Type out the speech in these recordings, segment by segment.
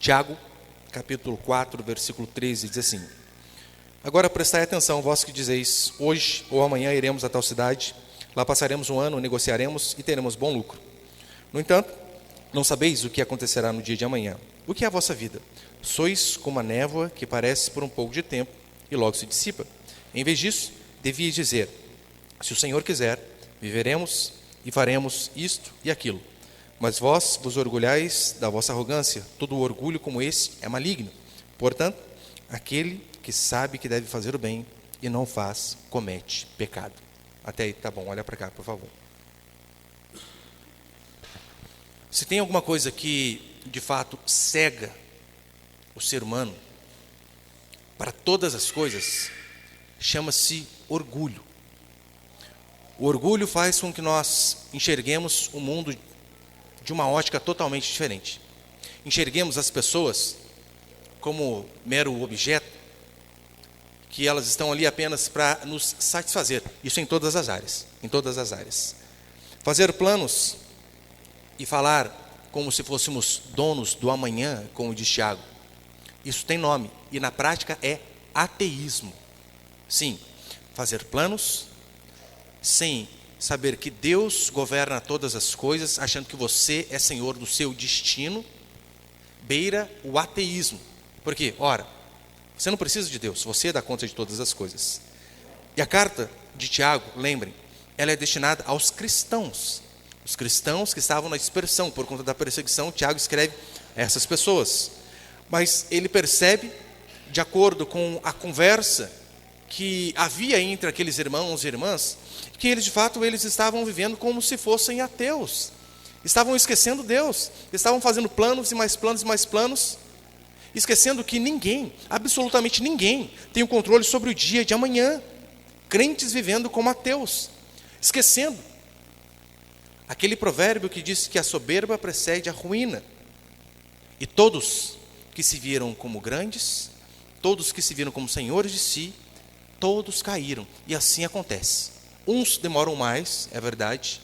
Tiago, capítulo 4, versículo 13, diz assim: Agora prestai atenção, vós que dizeis, hoje ou amanhã iremos a tal cidade, lá passaremos um ano, negociaremos e teremos bom lucro. No entanto, não sabeis o que acontecerá no dia de amanhã. O que é a vossa vida? Sois como a névoa que parece por um pouco de tempo e logo se dissipa. Em vez disso, devias dizer, se o Senhor quiser, viveremos e faremos isto e aquilo. Mas vós vos orgulhais da vossa arrogância. Todo orgulho como esse é maligno. Portanto, aquele que sabe que deve fazer o bem e não faz, comete pecado. Até aí, tá bom, olha para cá, por favor. Se tem alguma coisa que, de fato, cega o ser humano para todas as coisas, chama-se orgulho. O orgulho faz com que nós enxerguemos o mundo de uma ótica totalmente diferente. Enxerguemos as pessoas como mero objeto, que elas estão ali apenas para nos satisfazer. Isso em todas as áreas, em todas as áreas. Fazer planos e falar como se fôssemos donos do amanhã, como diz Tiago, isso tem nome, e na prática é ateísmo. Sim, fazer planos sem saber que Deus governa todas as coisas, achando que você é senhor do seu destino, beira o ateísmo. Por quê? Ora, você não precisa de Deus, você dá conta de todas as coisas. E a carta de Tiago, lembrem, ela é destinada aos cristãos. Os cristãos que estavam na dispersão por conta da perseguição, Tiago escreve a essas pessoas. Mas ele percebe, de acordo com a conversa que havia entre aqueles irmãos e irmãs, que eles de fato eles estavam vivendo como se fossem ateus. Estavam esquecendo Deus, estavam fazendo planos e mais planos e mais planos, esquecendo que ninguém, absolutamente ninguém, tem o controle sobre o dia de amanhã. Crentes vivendo como ateus, esquecendo aquele provérbio que diz que a soberba precede a ruína. E todos que se viram como grandes, todos que se viram como senhores de si, todos caíram. E assim acontece. Uns demoram mais, é verdade,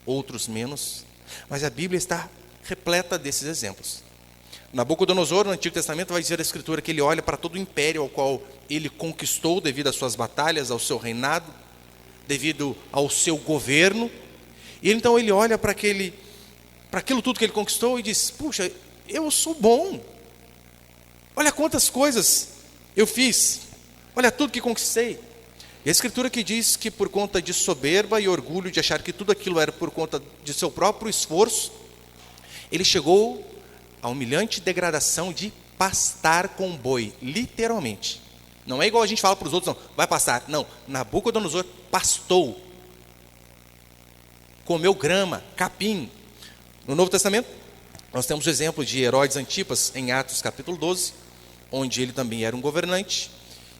outros menos, mas a Bíblia está repleta desses exemplos. Nabucodonosor, no Antigo Testamento, vai dizer a Escritura que ele olha para todo o império ao qual ele conquistou devido às suas batalhas, ao seu reinado, devido ao seu governo. E então ele olha para aquilo tudo que ele conquistou e diz, puxa, eu sou bom. Olha quantas coisas eu fiz. Olha tudo que conquistei. E a Escritura que diz que por conta de soberba e orgulho, de achar que tudo aquilo era por conta de seu próprio esforço, ele chegou à humilhante degradação de pastar com boi, literalmente. Não é igual a gente fala para os outros, não, vai pastar. Não, Nabucodonosor pastou, comeu grama, capim. No Novo Testamento, nós temos o exemplo de Herodes Antipas, em Atos capítulo 12, onde ele também era um governante.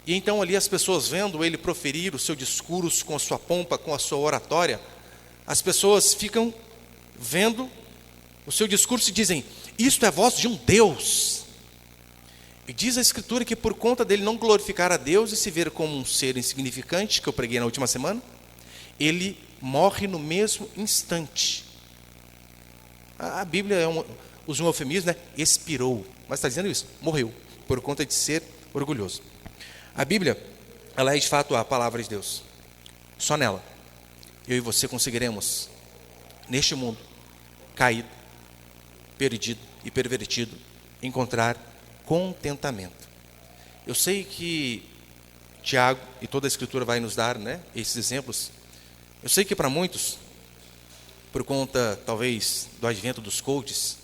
E então ali as pessoas vendo ele proferir o seu discurso com a sua pompa, com a sua oratória, as pessoas ficam vendo o seu discurso e dizem, isto é a voz de um Deus. E diz a Escritura que por conta dele não glorificar a Deus e se ver como um ser insignificante, que eu preguei na última semana, ele morre no mesmo instante. A Bíblia usa um eufemismo, né? Expirou, mas está dizendo isso, morreu, por conta de ser orgulhoso. A Bíblia, ela é de fato a palavra de Deus. Só nela, eu e você conseguiremos, neste mundo, caído, perdido e pervertido, encontrar contentamento. Eu sei que Tiago e toda a Escritura vai nos dar, né, esses exemplos. Eu sei que para muitos, por conta, talvez, do advento dos coaches,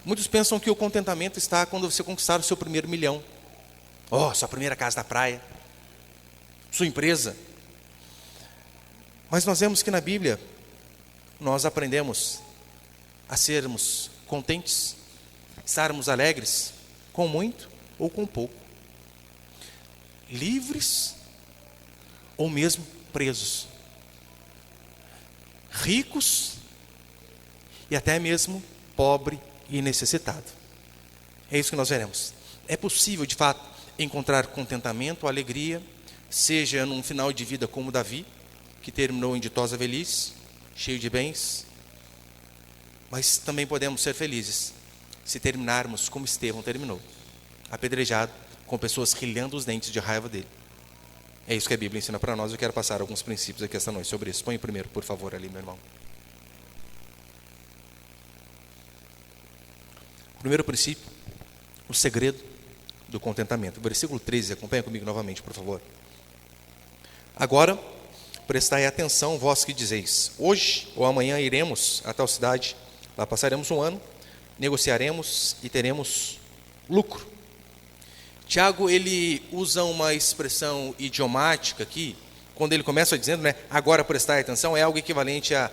muitos pensam que o contentamento está quando você conquistar o seu primeiro milhão. Sua primeira casa na praia, sua empresa. Mas nós vemos que na Bíblia, nós aprendemos a sermos contentes, estarmos alegres com muito ou com pouco, livres ou mesmo presos, ricos e até mesmo pobre e necessitado. É isso que nós veremos. É possível, de fato, encontrar contentamento, alegria, seja num final de vida como Davi, que terminou em ditosa velhice, cheio de bens, mas também podemos ser felizes se terminarmos como Estevão terminou, apedrejado, com pessoas rilhando os dentes de raiva dele. É isso que a Bíblia ensina para nós. Eu quero passar alguns princípios aqui esta noite sobre isso. Põe o primeiro, por favor, ali, meu irmão. O primeiro princípio, o segredo do contentamento. Versículo 13, acompanha comigo novamente, por favor. Agora, prestai atenção, vós que dizeis: hoje ou amanhã iremos a tal cidade, lá passaremos um ano, negociaremos e teremos lucro. Tiago, ele usa uma expressão idiomática aqui, quando ele começa dizendo, né, agora prestai atenção, é algo equivalente a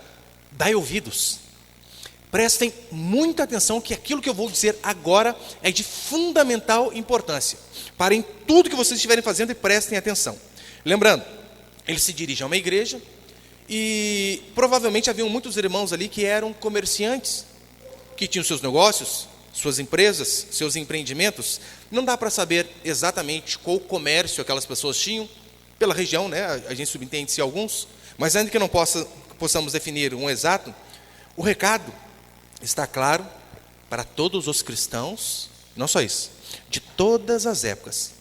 dai ouvidos. Prestem muita atenção, que aquilo que eu vou dizer agora é de fundamental importância. Parem tudo que vocês estiverem fazendo e prestem atenção. Lembrando, ele se dirige a uma igreja e provavelmente haviam muitos irmãos ali que eram comerciantes, que tinham seus negócios, suas empresas, seus empreendimentos. Não dá para saber exatamente qual comércio aquelas pessoas tinham, pela região, né? A gente subentende-se alguns, mas ainda que não possamos definir um exato, o recado está claro para todos os cristãos, não só isso, de todas as épocas.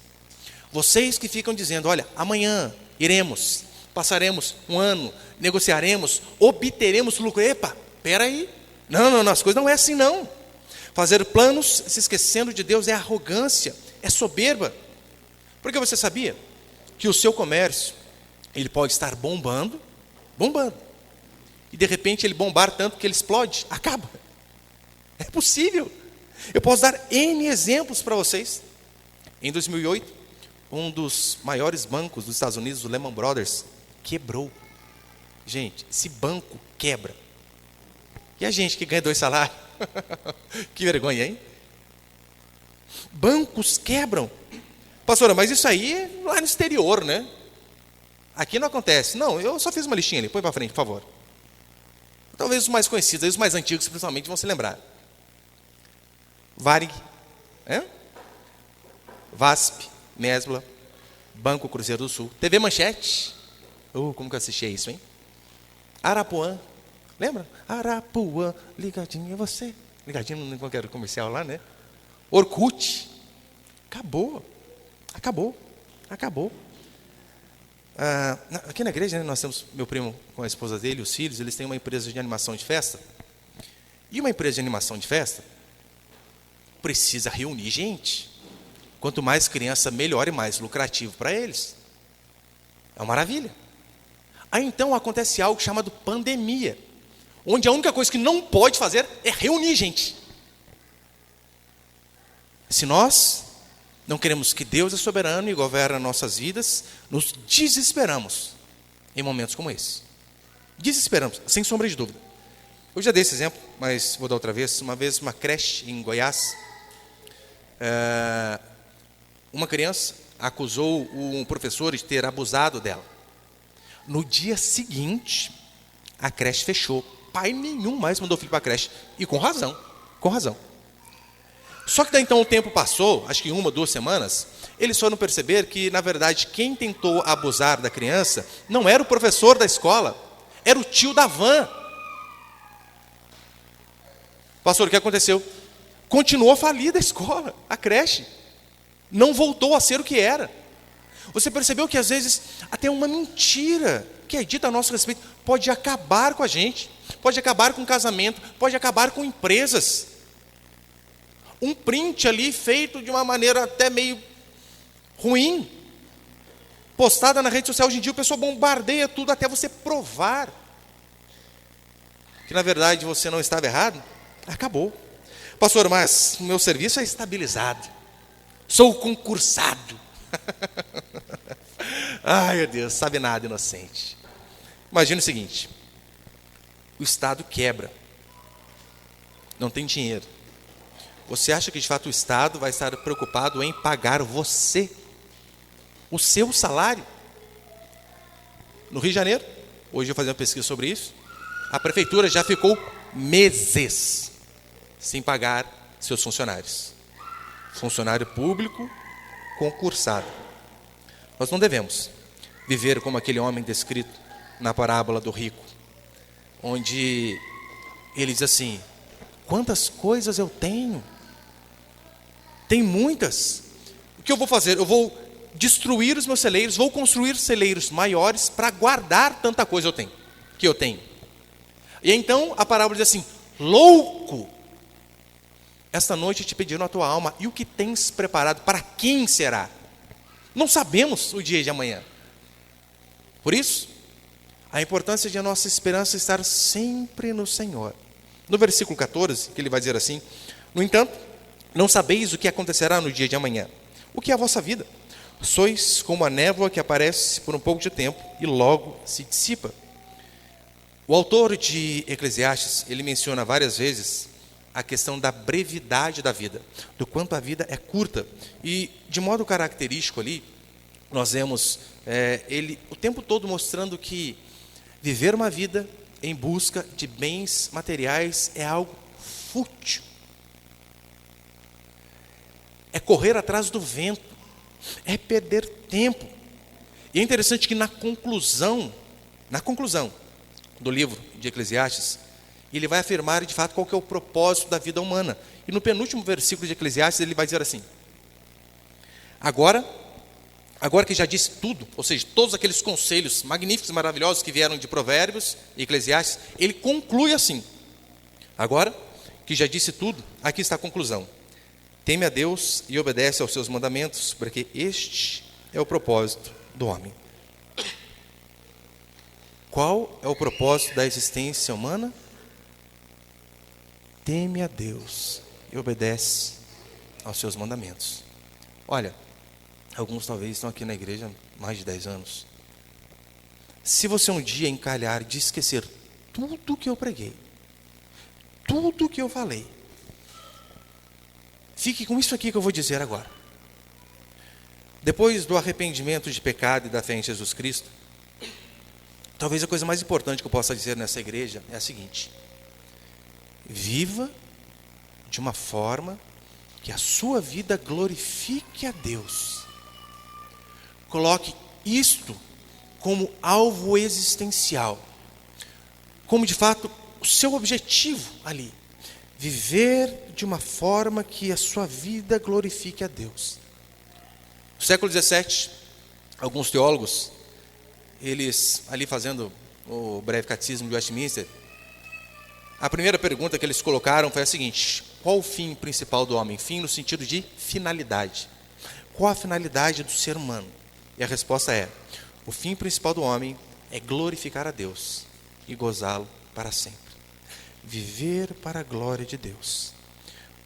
Vocês que ficam dizendo, olha, amanhã iremos, passaremos um ano, negociaremos, obteremos lucro. Epa, peraí, não, as coisas não é assim não. Fazer planos se esquecendo de Deus é arrogância, é soberba. Porque você sabia que o seu comércio, ele pode estar bombando, e de repente ele bombar tanto que ele explode, acaba. É possível. Eu posso dar N exemplos para vocês. Em 2008, um dos maiores bancos dos Estados Unidos, o Lehman Brothers, quebrou. Gente, esse banco quebra. E a gente que ganha 2 salários? Que vergonha, hein? Bancos quebram. Pastora, mas isso aí é lá no exterior, né? Aqui não acontece. Não, eu só fiz uma listinha ali. Põe para frente, por favor. Talvez os mais conhecidos, os mais antigos, principalmente, vão se lembrar. Varig, VASP, Mesbla, Banco Cruzeiro do Sul, TV Manchete. Como que eu assisti isso, hein? Arapuã. Lembra? Arapuã, ligadinho é você. Ligadinho no qualquer comercial lá, né? Orkut. Acabou. Aqui na igreja, né, nós temos meu primo com a esposa dele, os filhos, eles têm uma empresa de animação de festa. E uma empresa de animação de festa precisa reunir gente. Quanto mais criança, melhor e mais lucrativo para eles. É uma maravilha. Aí então acontece algo chamado pandemia, onde a única coisa que não pode fazer é reunir gente. Se nós não queremos que Deus é soberano e governa nossas vidas, nos desesperamos em momentos como esse. Desesperamos, sem sombra de dúvida. Eu já dei esse exemplo, mas vou dar outra vez. Uma vez, uma creche em Goiás, uma criança acusou um professor de ter abusado dela. No dia seguinte, a creche fechou. Pai nenhum mais mandou o filho para a creche. E com razão. Só que daí então o tempo passou, acho que 1 ou 2 semanas, eles foram perceber que, na verdade, quem tentou abusar da criança não era o professor da escola, era o tio da van. Pastor, o que aconteceu? Continuou falida a escola, a creche. Não voltou a ser o que era. Você percebeu que às vezes até uma mentira que é dita a nosso respeito pode acabar com a gente, pode acabar com o casamento, pode acabar com empresas. Um print ali feito de uma maneira até meio ruim, postada na rede social, hoje em dia o pessoal bombardeia tudo até você provar que na verdade você não estava errado. Acabou. Pastor, mas o meu serviço é estabilizado, sou concursado. Ai, meu Deus, sabe nada, inocente. Imagina o seguinte: o Estado quebra, não tem dinheiro. Você acha que de fato o Estado vai estar preocupado em pagar você o seu salário? No Rio de Janeiro, hoje eu vou fazer uma pesquisa sobre isso, a prefeitura já ficou meses sem pagar seus funcionários. Funcionário público concursado. Nós não devemos viver como aquele homem descrito na parábola do rico, onde ele diz assim: quantas coisas eu tenho, Tem muitas. O que eu vou fazer? Eu vou destruir os meus celeiros, vou construir celeiros maiores para guardar tanta coisa que eu tenho. E então a parábola diz assim: louco, esta noite te pediram a tua alma, e o que tens preparado, para quem será? Não sabemos o dia de amanhã. Por isso, a importância de a nossa esperança estar sempre no Senhor. No versículo 14, que ele vai dizer assim: no entanto, não sabeis o que acontecerá no dia de amanhã. O que é a vossa vida? Sois como a névoa que aparece por um pouco de tempo e logo se dissipa. O autor de Eclesiastes, ele menciona várias vezes a questão da brevidade da vida, do quanto a vida é curta. E, de modo característico ali, nós vemos ele o tempo todo mostrando que viver uma vida em busca de bens materiais é algo fútil. É correr atrás do vento, é perder tempo. E é interessante que na conclusão do livro de Eclesiastes, ele vai afirmar de fato qual que é o propósito da vida humana. E no penúltimo versículo de Eclesiastes ele vai dizer assim: agora que já disse tudo, ou seja, todos aqueles conselhos magníficos e maravilhosos que vieram de Provérbios e Eclesiastes, ele conclui assim: agora que já disse tudo, aqui está a conclusão. Teme a Deus e obedece aos seus mandamentos, porque este é o propósito do homem. Qual é o propósito da existência humana? Teme a Deus e obedece aos seus mandamentos. Olha, alguns talvez estão aqui na igreja há mais de 10 anos. Se você um dia encalhar de esquecer tudo que eu preguei, tudo que eu falei, fique com isso aqui que eu vou dizer agora. Depois do arrependimento de pecado e da fé em Jesus Cristo, talvez a coisa mais importante que eu possa dizer nessa igreja é a seguinte: viva de uma forma que a sua vida glorifique a Deus. Coloque isto como alvo existencial, como de fato o seu objetivo ali. Viver de uma forma que a sua vida glorifique a Deus. No século XVII, alguns teólogos, eles ali fazendo o breve catecismo de Westminster, a primeira pergunta que eles colocaram foi a seguinte: qual o fim principal do homem? Fim no sentido de finalidade. Qual a finalidade do ser humano? E a resposta é: o fim principal do homem é glorificar a Deus e gozá-lo para sempre. Viver para a glória de Deus.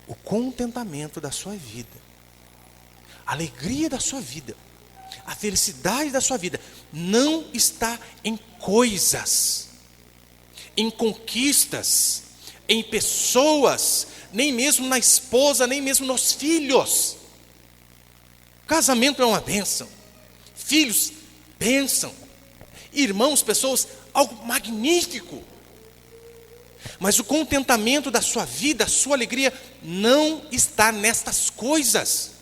O contentamento da sua vida, a alegria da sua vida, a felicidade da sua vida não está em coisas, em conquistas, em pessoas, nem mesmo na esposa, nem mesmo nos filhos. Casamento é uma bênção, filhos, bênção, irmãos, pessoas, algo magnífico. Mas o contentamento da sua vida, a sua alegria, não está nestas coisas.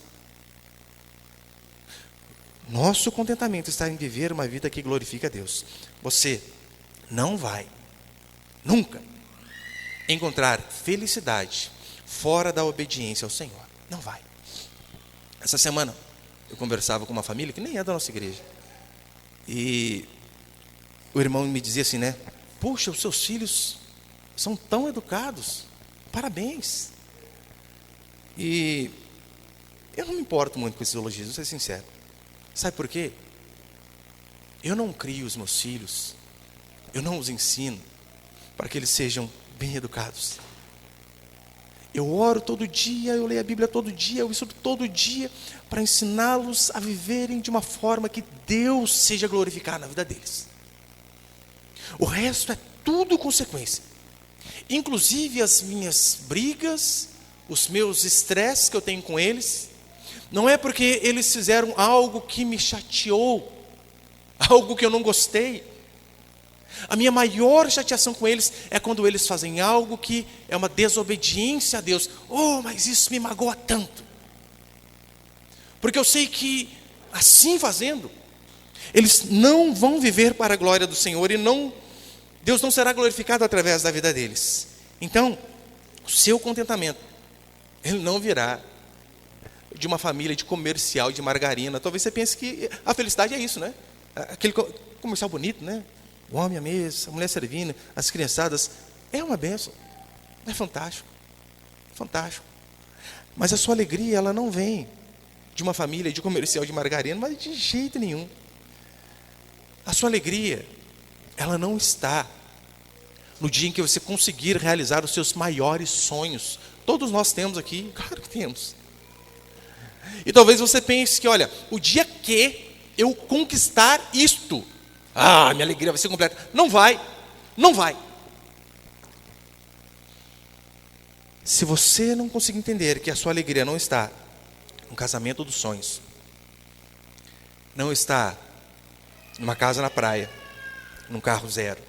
Nosso contentamento está em viver uma vida que glorifica a Deus. Você não vai, nunca, encontrar felicidade fora da obediência ao Senhor. Não vai. Essa semana, eu conversava com uma família que nem é da nossa igreja. E o irmão me dizia assim, né? Puxa, os seus filhos são tão educados, parabéns. E eu não me importo muito com esses elogios, vou ser sincero. Sabe por quê? Eu não crio os meus filhos, eu não os ensino para que eles sejam bem educados. Eu oro todo dia, eu leio a Bíblia todo dia, eu estudo todo dia para ensiná-los a viverem de uma forma que Deus seja glorificado na vida deles. O resto é tudo consequência. Inclusive as minhas brigas, os meus estresses que eu tenho com eles, não é porque eles fizeram algo que me chateou, algo que eu não gostei. A minha maior chateação com eles é quando eles fazem algo que é uma desobediência a Deus. Oh, mas isso me magoa tanto. Porque eu sei que assim fazendo, eles não vão viver para a glória do Senhor e Deus não será glorificado através da vida deles. Então, o seu contentamento, ele não virá de uma família de comercial de margarina. Talvez você pense que a felicidade é isso, né? Aquele comercial bonito, né? O homem à mesa, a mulher servindo, as criançadas. É uma bênção. É fantástico. Fantástico. Mas a sua alegria, ela não vem de uma família de comercial de margarina, mas de jeito nenhum. A sua alegria, ela não está no dia em que você conseguir realizar os seus maiores sonhos. Todos nós temos aqui, claro que temos. E talvez você pense que, olha, o dia que eu conquistar isto, minha alegria vai ser completa. Não vai, não vai. Se você não conseguir entender que a sua alegria não está no casamento dos sonhos, não está numa casa na praia, num carro zero,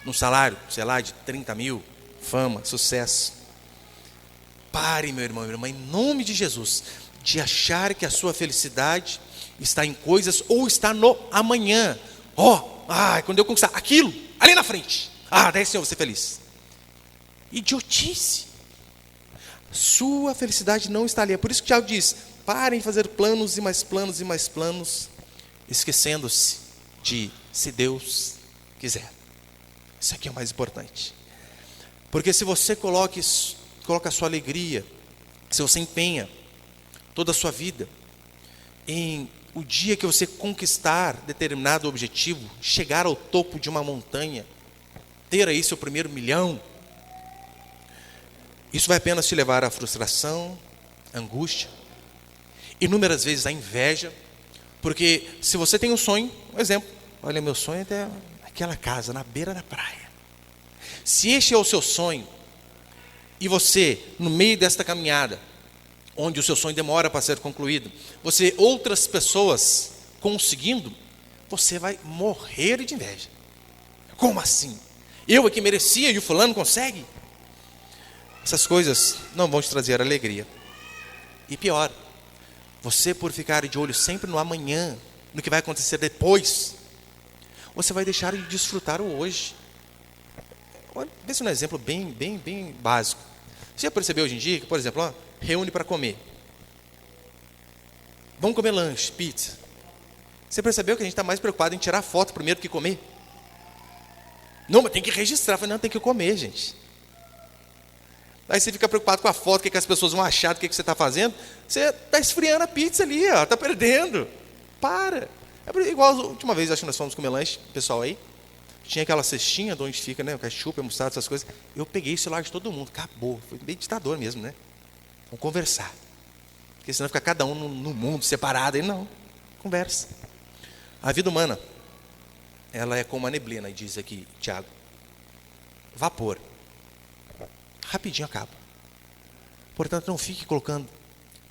num salário, sei lá, de 30 mil, fama, sucesso. Pare, meu irmão e minha irmã, em nome de Jesus, de achar que a sua felicidade está em coisas ou está no amanhã. Quando eu conquistar aquilo, ali na frente, daí sim eu vou ser feliz. Idiotice. Sua felicidade não está ali. É por isso que o Tiago diz: parem de fazer planos e mais planos e mais planos, esquecendo-se de se Deus quiser. Isso aqui é o mais importante. Porque se você coloca a sua alegria, se você empenha toda a sua vida em o dia que você conquistar determinado objetivo, chegar ao topo de uma montanha, ter aí seu primeiro milhão, isso vai apenas te levar à frustração, à angústia, inúmeras vezes à inveja, porque se você tem um sonho, um exemplo, olha, meu sonho é até aquela casa na beira da praia. Se este é o seu sonho, e você, no meio desta caminhada, onde o seu sonho demora para ser concluído, você, outras pessoas conseguindo, você vai morrer de inveja. Como assim? Eu é que merecia e o fulano consegue? Essas coisas não vão te trazer alegria. E pior, você por ficar de olho sempre no amanhã, no que vai acontecer depois, você vai deixar de desfrutar o hoje. Pense num exemplo bem básico. Você já percebeu hoje em dia que, por exemplo, reúne para comer. Vamos comer lanche, pizza. Você percebeu que a gente está mais preocupado em tirar foto primeiro do que comer? Não, mas tem que registrar. Eu falei, não, tem que comer, gente. Aí você fica preocupado com a foto, o que as pessoas vão achar do que você está fazendo. Você está esfriando a pizza ali, está perdendo. Para. É igual a última vez, acho que nós fomos comer lanche, pessoal aí. Tinha aquela cestinha de onde fica, né? O ketchup, a mostarda, essas coisas. Eu peguei o celular de todo mundo, acabou. Foi bem ditador mesmo, né? Vamos conversar. Porque senão fica cada um no mundo, separado. Aí não, conversa. A vida humana, ela é como a neblina, diz aqui Tiago. Vapor. Rapidinho acaba. Portanto, não fique colocando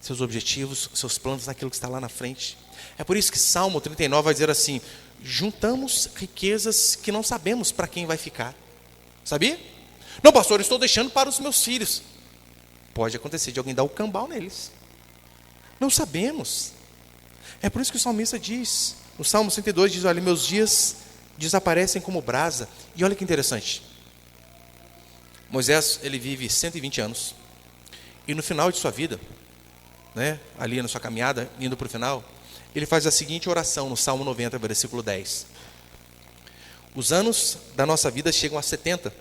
seus objetivos, seus planos naquilo que está lá na frente. É por isso que Salmo 39 vai dizer assim: juntamos riquezas que não sabemos para quem vai ficar. Sabia? Não, pastor, eu estou deixando para os meus filhos. Pode acontecer de alguém dar o cambal neles. Não sabemos. É por isso que o salmista diz, no Salmo 102, diz: olha, meus dias desaparecem como brasa. E olha que interessante. Moisés, ele vive 120 anos. E no final de sua vida, né, ali na sua caminhada, indo para o final, ele faz a seguinte oração no Salmo 90, versículo 10. Os anos da nossa vida chegam a 70,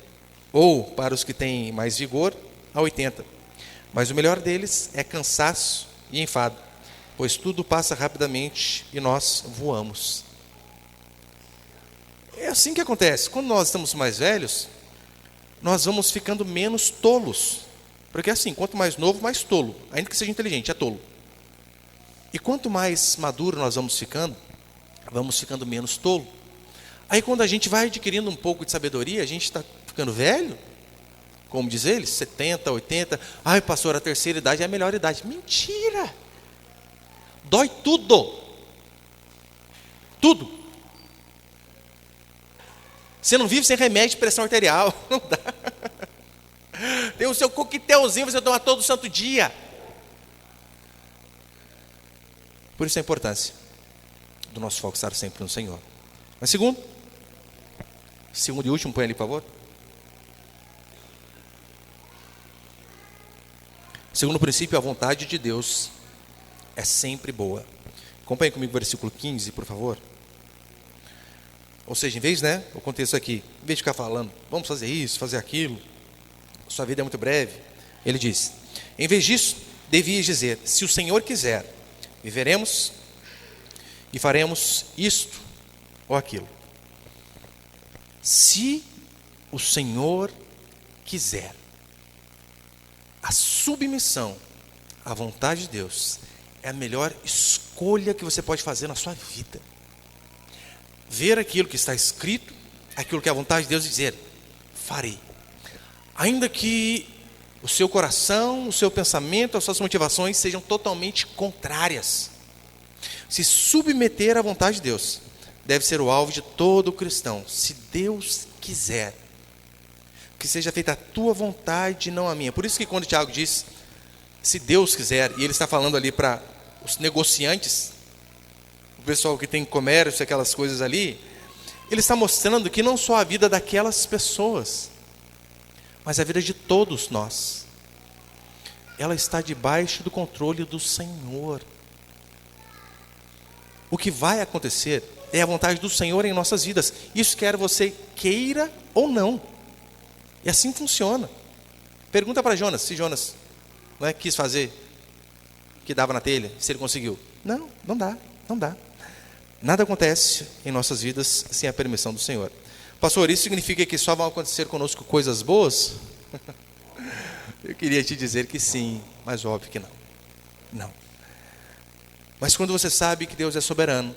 ou, para os que têm mais vigor, a 80. Mas o melhor deles é cansaço e enfado, pois tudo passa rapidamente e nós voamos. É assim que acontece. Quando nós estamos mais velhos, nós vamos ficando menos tolos. Porque assim, quanto mais novo, mais tolo. Ainda que seja inteligente, é tolo. E quanto mais maduro nós vamos ficando menos tolo. Aí quando a gente vai adquirindo um pouco de sabedoria, a gente está ficando velho, como diz eles, 70, 80. Ai, pastor, a terceira idade é a melhor idade. Mentira! Dói tudo. Tudo. Você não vive sem remédio de pressão arterial. Não dá. Tem o seu coquetelzinho, você toma todo santo dia. Por isso a importância do nosso foco estar sempre no Senhor. Mas segundo e último, põe ali, por favor. Segundo princípio, a vontade de Deus é sempre boa. Acompanhe comigo o versículo 15, por favor. Ou seja, em vez, o contexto aqui, em vez de ficar falando, vamos fazer isso, fazer aquilo, sua vida é muito breve, ele diz, em vez disso, devias dizer, se o Senhor quiser, viveremos e faremos isto ou aquilo. Se o Senhor quiser, a submissão à vontade de Deus é a melhor escolha que você pode fazer na sua vida. Ver aquilo que está escrito, aquilo que é a vontade de Deus e dizer, farei. Ainda que o seu coração, o seu pensamento, as suas motivações sejam totalmente contrárias. Se submeter à vontade de Deus deve ser o alvo de todo cristão. Se Deus quiser, que seja feita a tua vontade, não a minha. Por isso que quando Tiago diz, se Deus quiser, e ele está falando ali para os negociantes, o pessoal que tem comércio, aquelas coisas ali, ele está mostrando que não só a vida daquelas pessoas, mas a vida de todos nós, ela está debaixo do controle do Senhor. O que vai acontecer é a vontade do Senhor em nossas vidas. Isso quer você queira ou não. E assim funciona. Pergunta para Jonas, se Jonas quis fazer o que dava na telha, se ele conseguiu. Não dá. Nada acontece em nossas vidas sem a permissão do Senhor. Pastor, isso significa que só vão acontecer conosco coisas boas? Eu queria te dizer que sim, mas óbvio que não. Mas quando você sabe que Deus é soberano,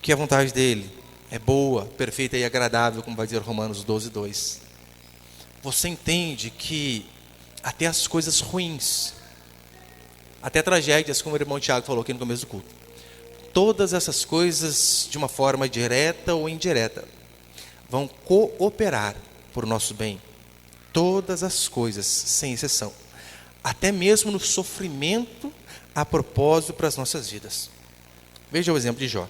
que a vontade dele é boa, perfeita e agradável, como vai dizer Romanos 12:2, você entende que até as coisas ruins, até tragédias, como o irmão Tiago falou aqui no começo do culto, todas essas coisas, de uma forma direta ou indireta, vão cooperar por nosso bem. Todas as coisas, sem exceção. Até mesmo no sofrimento, a propósito para as nossas vidas. Veja o exemplo de Jó.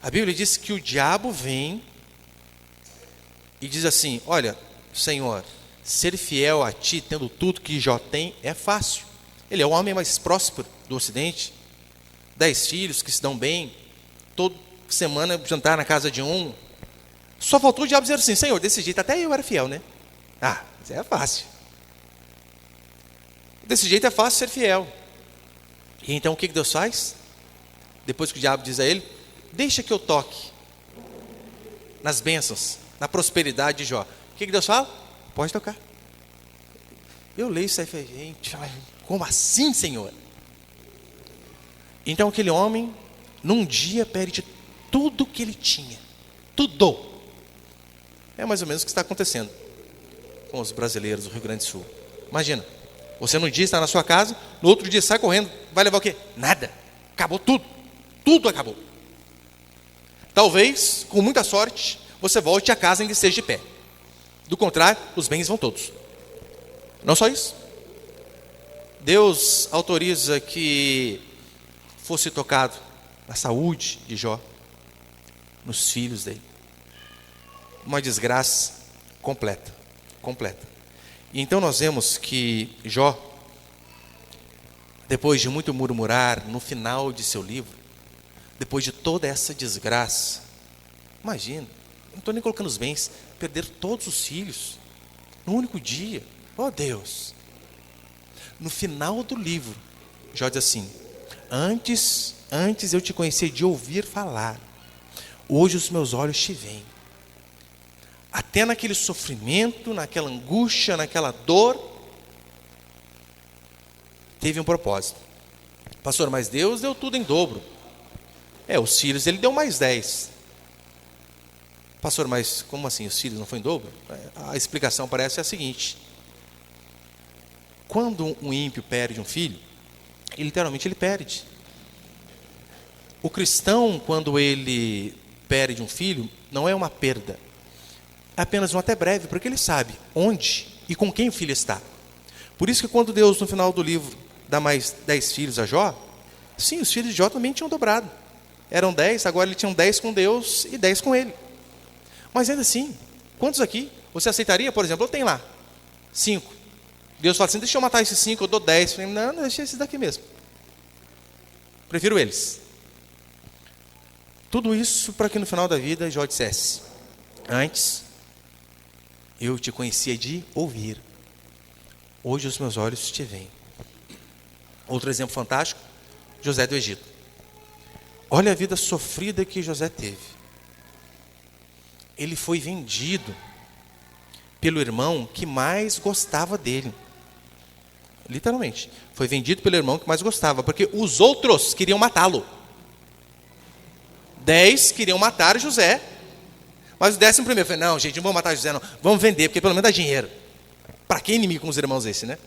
A Bíblia diz que o diabo vem e diz assim, olha, Senhor, ser fiel a ti, tendo tudo que Jó tem, é fácil. Ele é o homem mais próspero do Ocidente, 10 filhos que se dão bem, toda semana jantar na casa de um. Só faltou o diabo dizer assim, Senhor, desse jeito até eu era fiel, né? Isso é fácil. Desse jeito é fácil ser fiel. E então o que Deus faz? Depois que o diabo diz a ele, deixa que eu toque nas bênçãos, na prosperidade de Jó. O que Deus fala? Pode tocar. Eu leio isso aí e falei, gente, como assim, Senhor? Então aquele homem, num dia, perde tudo que ele tinha. Tudo. É mais ou menos o que está acontecendo com os brasileiros do Rio Grande do Sul. Imagina, você num dia está na sua casa, no outro dia sai correndo, vai levar o quê? Nada. Acabou tudo. Tudo acabou. Talvez, com muita sorte, você volte a casa e ainda esteja de pé. Do contrário, os bens vão todos. Não só isso. Deus autoriza que fosse tocado na saúde de Jó, nos filhos dele. Uma desgraça completa. E então nós vemos que Jó, depois de muito murmurar, no final de seu livro, depois de toda essa desgraça, imagina, não estou nem colocando os bens, perder todos os filhos, no único dia, oh Deus. No final do livro, Jó diz assim, antes eu te conhecia de ouvir falar, hoje os meus olhos te veem. Até naquele sofrimento, naquela angústia, naquela dor, teve um propósito. Pastor, mas Deus deu tudo em dobro. Os filhos, ele deu mais 10. Pastor, mas como assim, os filhos não foi em dobro? A explicação parece a seguinte. Quando um ímpio perde um filho, literalmente ele perde. O cristão, quando ele perde um filho, não é uma perda. É apenas um até breve, porque ele sabe onde e com quem o filho está. Por isso que quando Deus, no final do livro, dá mais 10 filhos a Jó, sim, os filhos de Jó também tinham dobrado. Eram 10, agora ele tinha 10 com Deus e 10 com ele. Mas ainda assim, quantos aqui você aceitaria, por exemplo, eu tenho lá 5, Deus fala assim, deixa eu matar esses 5, eu dou 10. Eu falei, não, deixa esses daqui mesmo. Prefiro eles. Tudo isso para que no final da vida Jó dissesse, antes eu te conhecia de ouvir, hoje os meus olhos te veem. Outro exemplo fantástico, José do Egito. Olha a vida sofrida que José teve. Ele foi vendido pelo irmão que mais gostava dele. Literalmente. Foi vendido pelo irmão que mais gostava, porque os outros queriam matá-lo. 10 queriam matar José, mas o 11º falou, não, gente, não vamos matar José, não. Vamos vender, porque pelo menos dá dinheiro. Para que inimigo com os irmãos esse, né?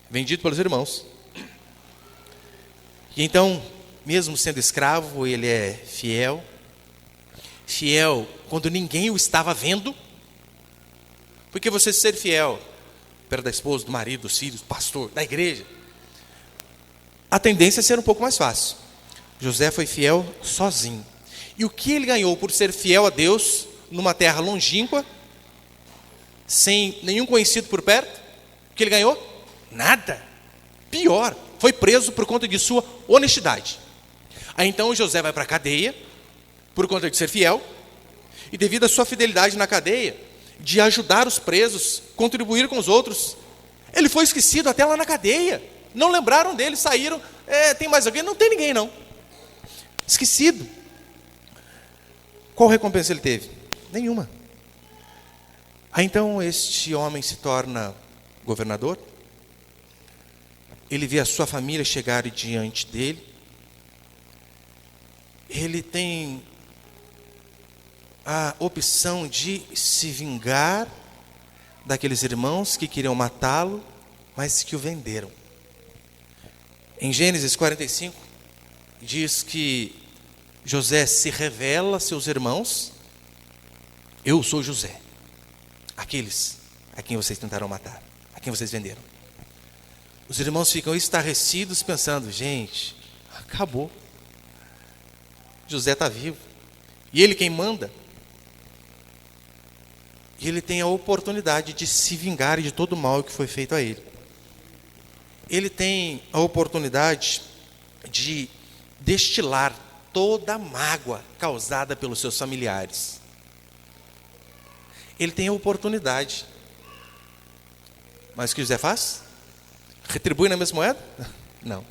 Vendido pelos irmãos. E então, mesmo sendo escravo, ele é fiel. Fiel quando ninguém o estava vendo. Porque você ser fiel perto da esposa, do marido, dos filhos, do pastor, da igreja, a tendência é ser um pouco mais fácil. José foi fiel sozinho. E o que ele ganhou por ser fiel a Deus numa terra longínqua, sem nenhum conhecido por perto? O que ele ganhou? Nada. Pior, foi preso por conta de sua honestidade. Aí então José vai para a cadeia, por conta de ser fiel, e devido à sua fidelidade na cadeia, de ajudar os presos, contribuir com os outros, ele foi esquecido até lá na cadeia. Não lembraram dele, saíram, tem mais alguém? Não tem ninguém não. Esquecido. Qual recompensa ele teve? Nenhuma. Aí então este homem se torna governador, ele vê a sua família chegar diante dele, ele tem a opção de se vingar daqueles irmãos que queriam matá-lo, mas que o venderam. Em Gênesis 45, diz que José se revela a seus irmãos, eu sou José, aqueles a quem vocês tentaram matar, a quem vocês venderam. Os irmãos ficam estarrecidos pensando, gente, acabou. José está vivo. E ele quem manda. E ele tem a oportunidade de se vingar de todo o mal que foi feito a ele. Ele tem a oportunidade de destilar toda a mágoa causada pelos seus familiares. Ele tem a oportunidade. Mas o que José faz? Retribui na mesma moeda? Não.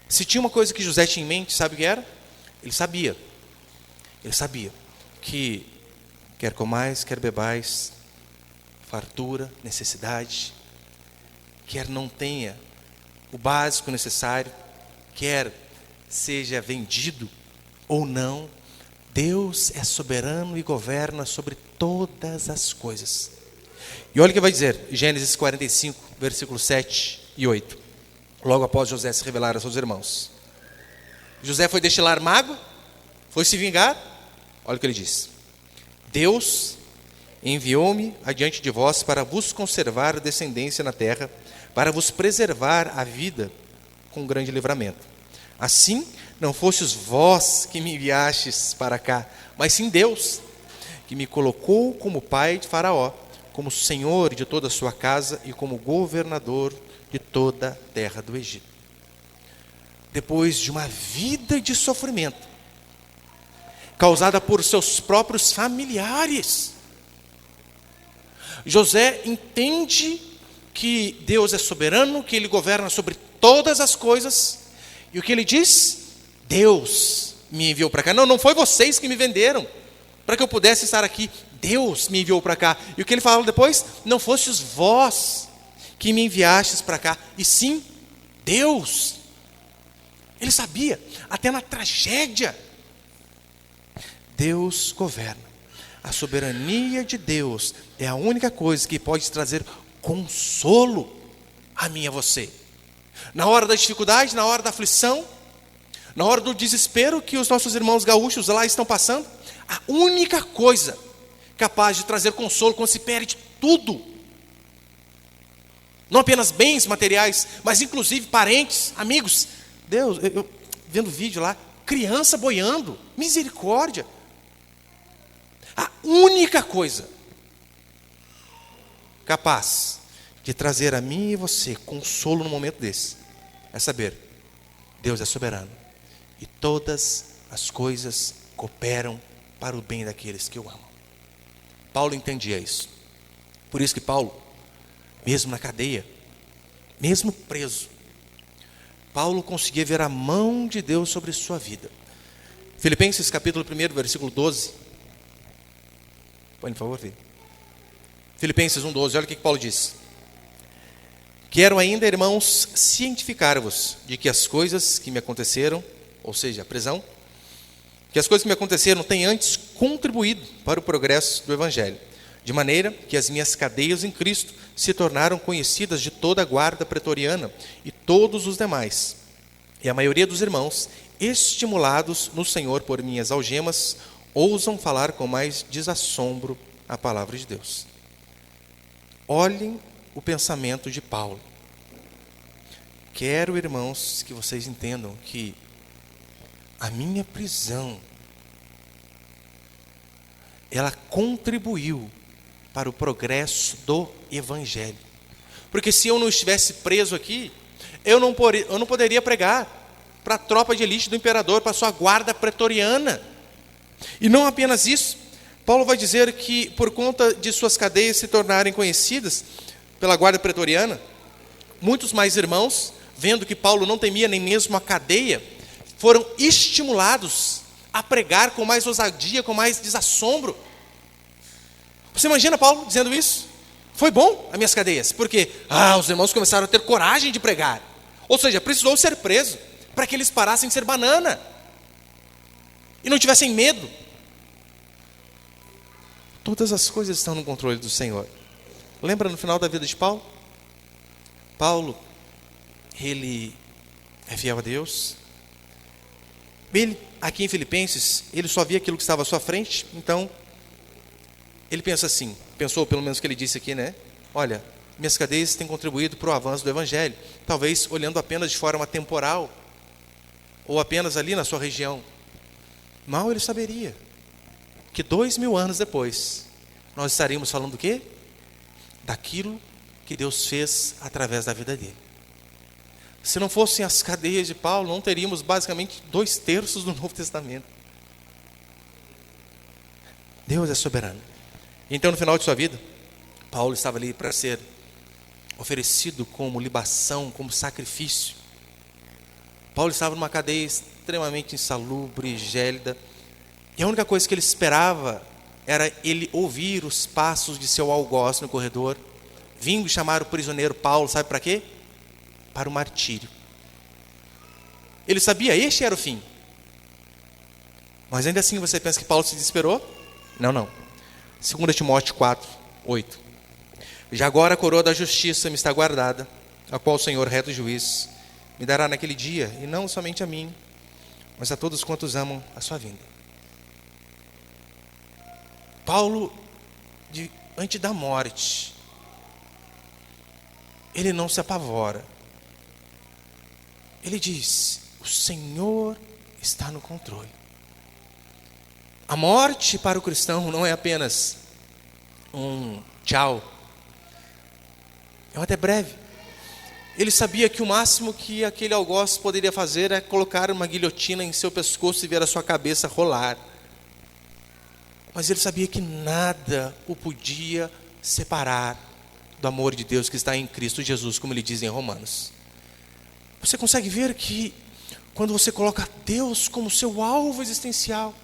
Se tinha uma coisa que José tinha em mente, sabe o que era? Ele sabia que quer comais, quer bebais, fartura, necessidade, quer não tenha o básico necessário, quer seja vendido ou não, Deus é soberano e governa sobre todas as coisas. E olha o que vai dizer, Gênesis 45, versículos 7 e 8. Logo após José se revelar a seus irmãos. José foi destilar mágoa, foi se vingar. Olha o que ele diz. Deus enviou-me adiante de vós para vos conservar descendência na terra, para vos preservar a vida com grande livramento. Assim, não fostes vós que me enviastes para cá, mas sim Deus, que me colocou como pai de Faraó, como senhor de toda a sua casa e como governador de toda a terra do Egito. Depois de uma vida de sofrimento, causada por seus próprios familiares, José entende que Deus é soberano, que Ele governa sobre todas as coisas, e o que ele diz? Deus me enviou para cá. Não foi vocês que me venderam, para que eu pudesse estar aqui. Deus me enviou para cá. E o que ele fala depois? Não fostes vós que me enviastes para cá, e sim Deus. Ele sabia, até na tragédia, Deus governa. A soberania de Deus é a única coisa que pode trazer consolo a mim e a você. Na hora da dificuldade, na hora da aflição, na hora do desespero que os nossos irmãos gaúchos lá estão passando, a única coisa capaz de trazer consolo quando se perde tudo, não apenas bens materiais, mas inclusive parentes, amigos. Deus, eu vendo vídeo lá, criança boiando, misericórdia. A única coisa capaz de trazer a mim e você consolo num momento desse, é saber: Deus é soberano e todas as coisas cooperam para o bem daqueles que o amam. Paulo entendia isso. Por isso que Paulo, mesmo na cadeia, mesmo preso, Paulo conseguia ver a mão de Deus sobre sua vida. Filipenses capítulo 1, versículo 12. Põe, por favor, filho. Filipenses 1,12, olha o que Paulo diz: quero ainda, irmãos, cientificar-vos de que as coisas que me aconteceram, ou seja, a prisão, que as coisas que me aconteceram têm antes contribuído para o progresso do Evangelho, de maneira que as minhas cadeias em Cristo se tornaram conhecidas de toda a guarda pretoriana e todos os demais. E a maioria dos irmãos, estimulados no Senhor por minhas algemas, ousam falar com mais desassombro a palavra de Deus. Olhem o pensamento de Paulo. Quero, irmãos, que vocês entendam que a minha prisão, ela contribuiu para o progresso do Evangelho. Porque se eu não estivesse preso aqui, eu não poderia pregar para a tropa de elite do imperador, para a sua guarda pretoriana. E não apenas isso, Paulo vai dizer que por conta de suas cadeias se tornarem conhecidas pela guarda pretoriana, muitos mais irmãos, vendo que Paulo não temia nem mesmo a cadeia, foram estimulados a pregar com mais ousadia, com mais desassombro. Você imagina Paulo dizendo isso? Foi bom as minhas cadeias, porque os irmãos começaram a ter coragem de pregar. Ou seja, precisou ser preso para que eles parassem de ser banana e não tivessem medo. Todas as coisas estão no controle do Senhor. Lembra no final da vida de Paulo? Paulo, ele é fiel a Deus. Ele, aqui em Filipenses, ele só via aquilo que estava à sua frente. Então, ele pensa assim, pensou pelo menos o que ele disse aqui, né? Olha, minhas cadeias têm contribuído para o avanço do Evangelho. Talvez olhando apenas de forma temporal, ou apenas ali na sua região. Mal ele saberia que 2000 anos depois, nós estaríamos falando do quê? Daquilo que Deus fez através da vida dele. Se não fossem as cadeias de Paulo, não teríamos basicamente 2/3 do Novo Testamento. Deus é soberano. Então, no final de sua vida, Paulo estava ali para ser oferecido como libação, como sacrifício. Paulo estava numa cadeia extremamente insalubre, gélida, e a única coisa que ele esperava era ele ouvir os passos de seu algoz no corredor, vindo chamar o prisioneiro Paulo, sabe para quê? Para o martírio. Ele sabia, este era o fim. Mas ainda assim você pensa que Paulo se desesperou? Não. 2 Timóteo 4, 8. Já agora a coroa da justiça me está guardada, a qual o Senhor, reto juiz, me dará naquele dia, e não somente a mim, mas a todos quantos amam a sua vinda. Paulo, diante da morte, ele não se apavora. Ele diz: o Senhor está no controle. A morte para o cristão não é apenas um tchau, é até breve. Ele sabia que o máximo que aquele algoz poderia fazer é colocar uma guilhotina em seu pescoço e ver a sua cabeça rolar. Mas ele sabia que nada o podia separar do amor de Deus que está em Cristo Jesus, como ele diz em Romanos. Você consegue ver que quando você coloca Deus como seu alvo existencial,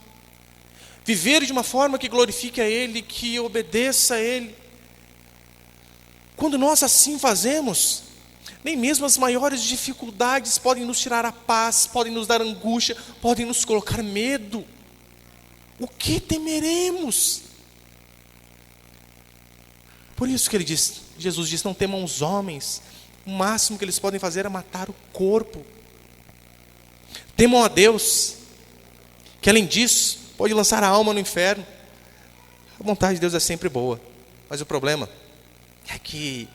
viver de uma forma que glorifique a Ele, que obedeça a Ele, quando nós assim fazemos, nem mesmo as maiores dificuldades podem nos tirar a paz, podem nos dar angústia, podem nos colocar medo. O que temeremos? Por isso que Jesus diz: não temam os homens, o máximo que eles podem fazer é matar o corpo. Temam a Deus, que além disso, pode lançar a alma no inferno. A vontade de Deus é sempre boa, mas o problema é que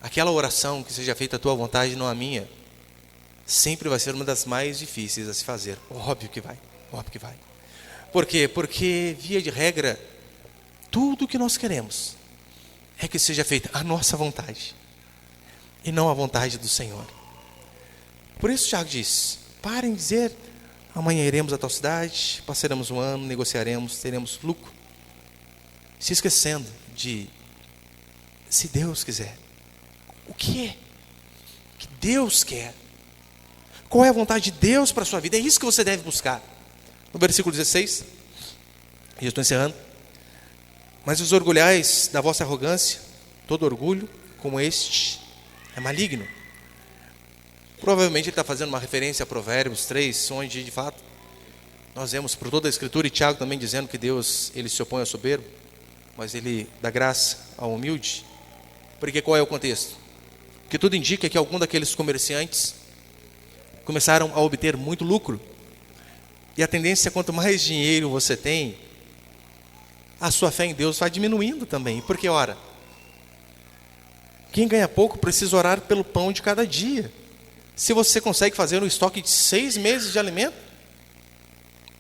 aquela oração que seja feita a tua vontade, não a minha, sempre vai ser uma das mais difíceis a se fazer. Óbvio que vai. Por quê? Porque, via de regra, tudo que nós queremos é que seja feita a nossa vontade e não a vontade do Senhor. Por isso Tiago diz: parem de dizer, amanhã iremos a tal cidade, passaremos um ano, negociaremos, teremos lucro, se esquecendo de, se Deus quiser. O que é que Deus quer? Qual é a vontade de Deus para a sua vida? É isso que você deve buscar. No versículo 16, e eu estou encerrando: mas os orgulhais da vossa arrogância, todo orgulho como este é maligno. Provavelmente ele está fazendo uma referência a Provérbios 3, onde de fato nós vemos por toda a Escritura, e Tiago também dizendo que Deus, ele se opõe ao soberbo, mas ele dá graça ao humilde. Porque qual é o contexto? Que tudo indica que algum daqueles comerciantes começaram a obter muito lucro, e a tendência é, quanto mais dinheiro você tem, a sua fé em Deus vai diminuindo também. Porque ora, quem ganha pouco precisa orar pelo pão de cada dia. Se você consegue fazer um estoque de 6 meses de alimento,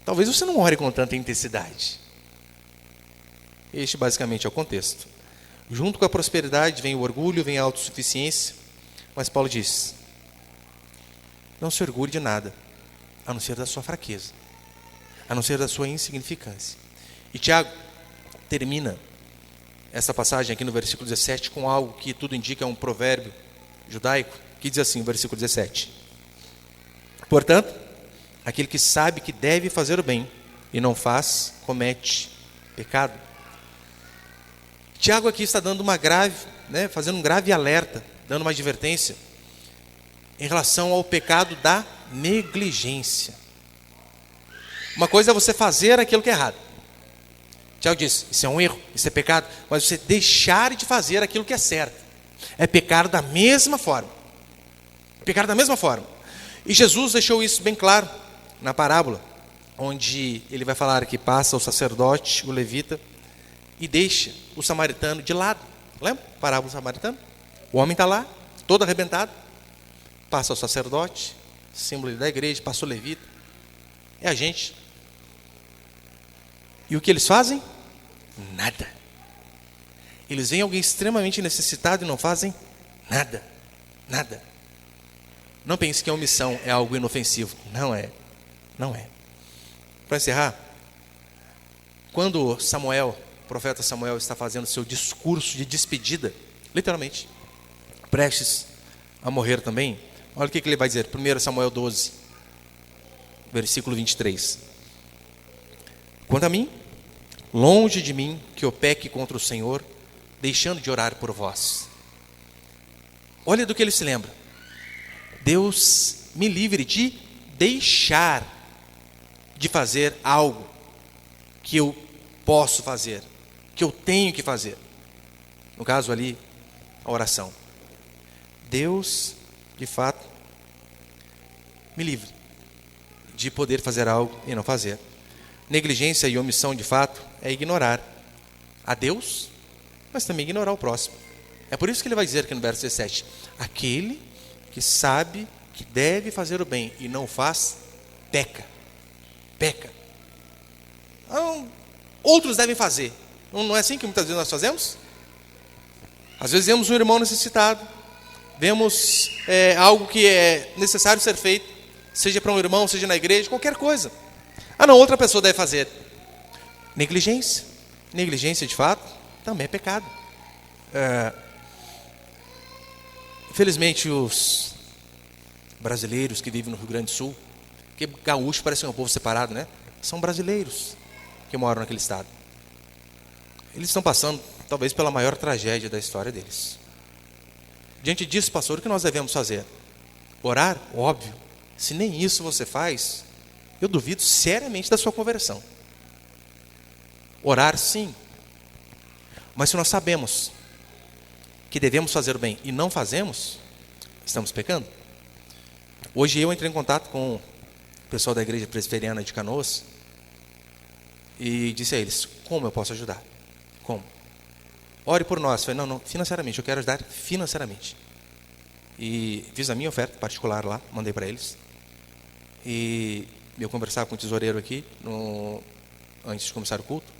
talvez você não ore com tanta intensidade. Este basicamente é o contexto. Junto com a prosperidade vem o orgulho, vem a autossuficiência. Mas Paulo diz: não se orgulhe de nada, a não ser da sua fraqueza, a não ser da sua insignificância. E Tiago termina essa passagem aqui no versículo 17 com algo que tudo indica é um provérbio judaico, que diz assim, no versículo 17: portanto, aquele que sabe que deve fazer o bem e não faz, comete pecado. Tiago aqui está dando uma grave, fazendo um grave alerta, dando uma advertência em relação ao pecado da negligência. Uma coisa é você fazer aquilo que é errado. Tiago diz: isso é um erro, isso é pecado. Mas você deixar de fazer aquilo que é certo é pecado da mesma forma. Pecar da mesma forma. E Jesus deixou isso bem claro na parábola, onde ele vai falar que passa o sacerdote, o levita, e deixa o samaritano de lado. Lembra? Parábola do samaritano? O homem está lá, todo arrebentado. Passa o sacerdote, símbolo da igreja, passa o levita. É a gente. E o que eles fazem? Nada. Eles veem alguém extremamente necessitado e não fazem nada. Nada. Não pense que a omissão é algo inofensivo. Não é. Não é. Para encerrar, quando o profeta Samuel está fazendo seu discurso de despedida, literalmente, prestes a morrer também, olha o que ele vai dizer. 1 Samuel 12, versículo 23. Quanto a mim, longe de mim que eu peque contra o Senhor, deixando de orar por vós. Olha do que ele se lembra. Deus me livre de deixar de fazer algo que eu posso fazer, que eu tenho que fazer. No caso ali, a oração. Deus, de fato, me livre de poder fazer algo e não fazer. Negligência e omissão, de fato, é ignorar a Deus, mas também ignorar o próximo. É por isso que ele vai dizer aqui no verso 17: aquele que sabe que deve fazer o bem e não faz, peca. Peca. Então, outros devem fazer. Não é assim que muitas vezes nós fazemos? Às vezes vemos um irmão necessitado, vemos algo que é necessário ser feito, seja para um irmão, seja na igreja, qualquer coisa. Não, outra pessoa deve fazer. Negligência. Negligência, de fato, também é pecado. Infelizmente, os brasileiros que vivem no Rio Grande do Sul, porque gaúcho parece um povo separado, né? São brasileiros que moram naquele estado. Eles estão passando, talvez, pela maior tragédia da história deles. Diante disso, pastor, o que nós devemos fazer? Orar? Óbvio. Se nem isso você faz, eu duvido seriamente da sua conversão. Orar, sim. Mas se nós sabemos que devemos fazer o bem e não fazemos, estamos pecando. Hoje eu entrei em contato com o pessoal da igreja presbiteriana de Canoas e disse a eles: como eu posso ajudar? Como? Ore por nós. Falei: não, financeiramente, eu quero ajudar financeiramente. E fiz a minha oferta particular lá, mandei para eles. E eu conversava com o tesoureiro aqui, antes de começar o culto.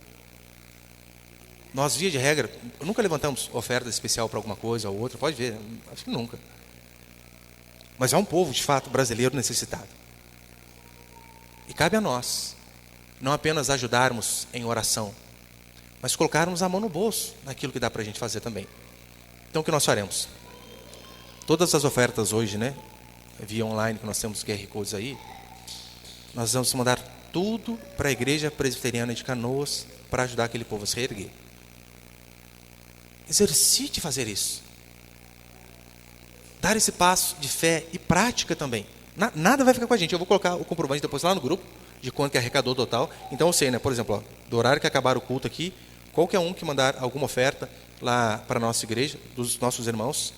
Nós, via de regra, nunca levantamos oferta especial para alguma coisa ou outra, pode ver, acho que nunca. Mas é um povo, de fato, brasileiro necessitado. E cabe a nós, não apenas ajudarmos em oração, mas colocarmos a mão no bolso, naquilo que dá para a gente fazer também. Então, o que nós faremos? Todas as ofertas hoje, né, via online, que nós temos QR Codes aí, nós vamos mandar tudo para a Igreja Presbiteriana de Canoas para ajudar aquele povo a se reerguer. Exercite fazer isso. Dar esse passo de fé e prática também. Nada vai ficar com a gente. Eu vou colocar o comprovante depois lá no grupo, de quanto que arrecadou total. Então eu sei, né? Por exemplo, ó, do horário que acabar o culto aqui, qualquer um que mandar alguma oferta lá para a nossa igreja, dos nossos irmãos,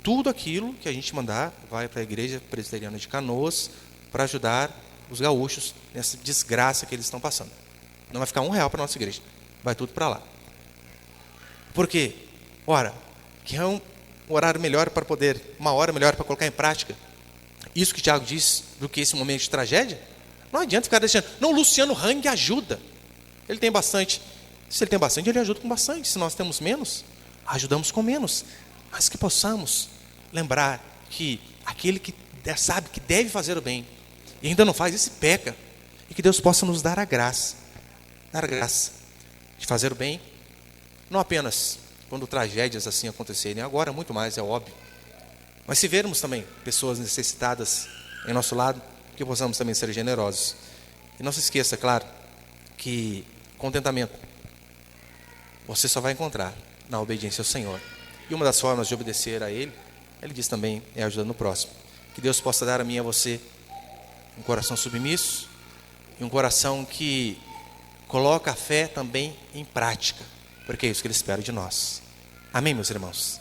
tudo aquilo que a gente mandar vai para a Igreja Presbiteriana de Canoas para ajudar os gaúchos nessa desgraça que eles estão passando. Não vai ficar R$1 para a nossa igreja. Vai tudo para lá. Por quê? Ora, que é um horário melhor para poder, uma hora melhor para colocar em prática isso que Tiago diz, do que esse momento de tragédia. Não adianta ficar deixando. Não, o Luciano Hang ajuda. Ele tem bastante. Se ele tem bastante, ele ajuda com bastante. Se nós temos menos, ajudamos com menos. Mas que possamos lembrar que aquele que sabe que deve fazer o bem e ainda não faz, esse peca. E que Deus possa nos dar a graça de fazer o bem, não apenas quando tragédias assim acontecerem, agora muito mais, é óbvio. Mas se vermos também pessoas necessitadas em nosso lado, que possamos também ser generosos. E não se esqueça, claro, que contentamento você só vai encontrar na obediência ao Senhor. E uma das formas de obedecer a Ele diz também, é ajudando o próximo. Que Deus possa dar a mim e a você um coração submisso e um coração que coloca a fé também em prática, porque é isso que Ele espera de nós. Amém, meus irmãos?